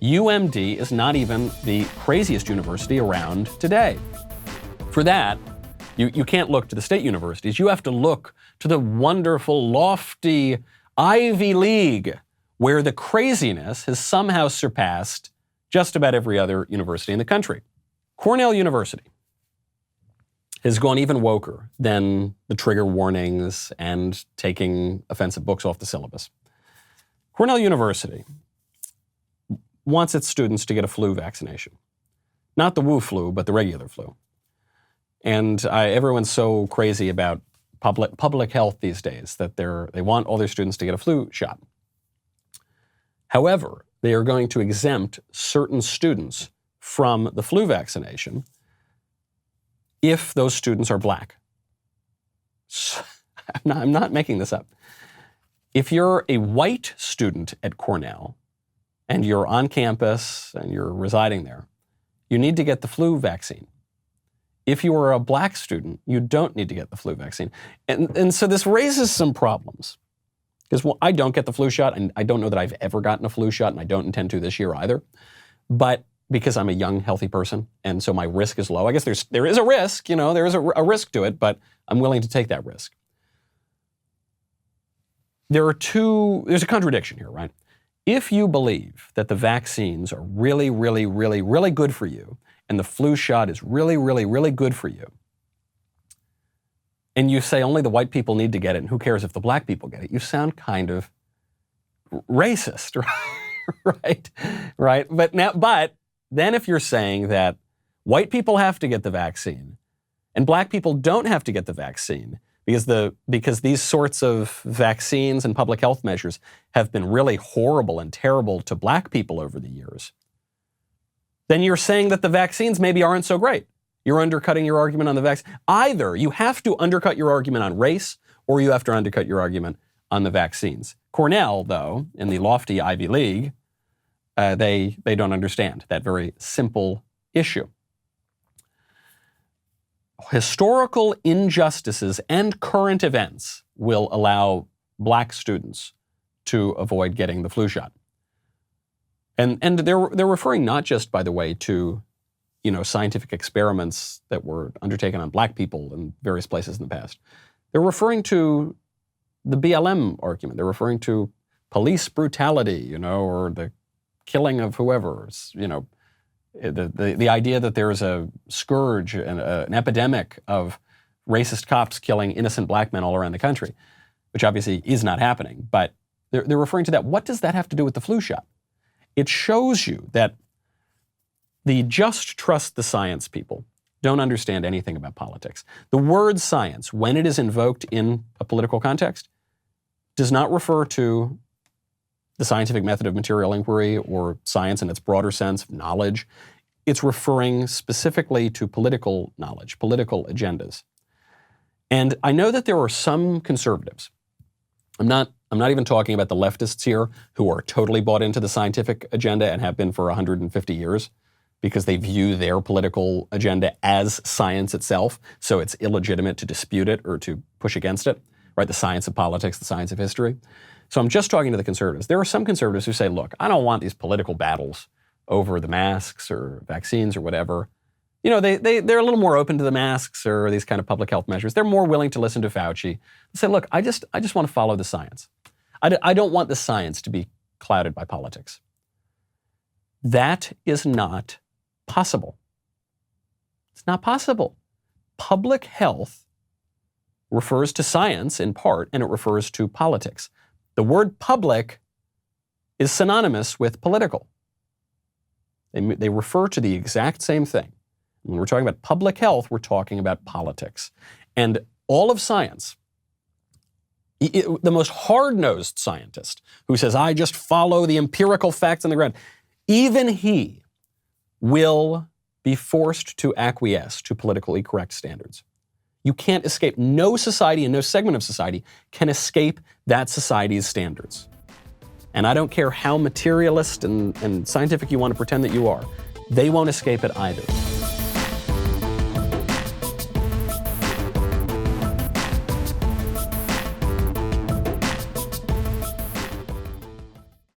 UMD is not even the craziest university around today. For that, you can't look to the state universities. You have to look to the wonderful, lofty Ivy League, where the craziness has somehow surpassed just about every other university in the country. Cornell University has gone even woker than the trigger warnings and taking offensive books off the syllabus. Cornell University wants its students to get a flu vaccination. Not the Wu flu, but the regular flu. And everyone's so crazy about public health these days that they want all their students to get a flu shot. However, they are going to exempt certain students from the flu vaccination if those students are black. So, I'm not making this up. If you're a white student at Cornell and you're on campus and you're residing there, you need to get the flu vaccine. If you are a black student, you don't need to get the flu vaccine. And so this raises some problems. Because, well, I don't get the flu shot, and I don't know that I've ever gotten a flu shot, and I don't intend to this year either. But because I'm a young, healthy person, and so my risk is low. I guess there is a risk, there is a risk to it, but I'm willing to take that risk. There's a contradiction here, right? If you believe that the vaccines are really, really, really, really good for you, and the flu shot is really, really, really good for you, and you say only the white people need to get it, and who cares if the black people get it, you sound kind of racist, right? Right? But then if you're saying that white people have to get the vaccine, and black people don't have to get the vaccine, because these sorts of vaccines and public health measures have been really horrible and terrible to black people over the years, then you're saying that the vaccines maybe aren't so great. You're undercutting your argument on the vaccine. Either you have to undercut your argument on race, or you have to undercut your argument on the vaccines. Cornell, though, in the lofty Ivy League, they don't understand that very simple issue. Historical injustices and current events will allow black students to avoid getting the flu shot. And they're referring not just, by the way, to scientific experiments that were undertaken on black people in various places in the past. They're referring to the BLM argument. They're referring to police brutality, or the killing of whoever, the idea that there is a scourge and an epidemic of racist cops killing innocent black men all around the country, which obviously is not happening. But they're referring to that. What does that have to do with the flu shot? It shows you that the just trust the science people don't understand anything about politics. The word science, when it is invoked in a political context, does not refer to the scientific method of material inquiry or science in its broader sense of knowledge. It's referring specifically to political knowledge, political agendas. And I know that there are some conservatives. I'm not even talking about the leftists here who are totally bought into the scientific agenda and have been for 150 years because they view their political agenda as science itself, so it's illegitimate to dispute it or to push against it, right? The science of politics, the science of history. So I'm just talking to the conservatives. There are some conservatives who say, look, I don't want these political battles over the masks or vaccines or whatever. They're a little more open to the masks or these kind of public health measures. They're more willing to listen to Fauci. They say, look, I just want to follow the science. I don't want the science to be clouded by politics. That is not possible. It's not possible. Public health refers to science in part, and it refers to politics. The word public is synonymous with political. They refer to the exact same thing. When we're talking about public health, we're talking about politics. And all of science, the most hard-nosed scientist who says, I just follow the empirical facts on the ground, even he will be forced to acquiesce to politically correct standards. You can't escape. No society and no segment of society can escape that society's standards. And I don't care how materialist and scientific you want to pretend that you are, they won't escape it either.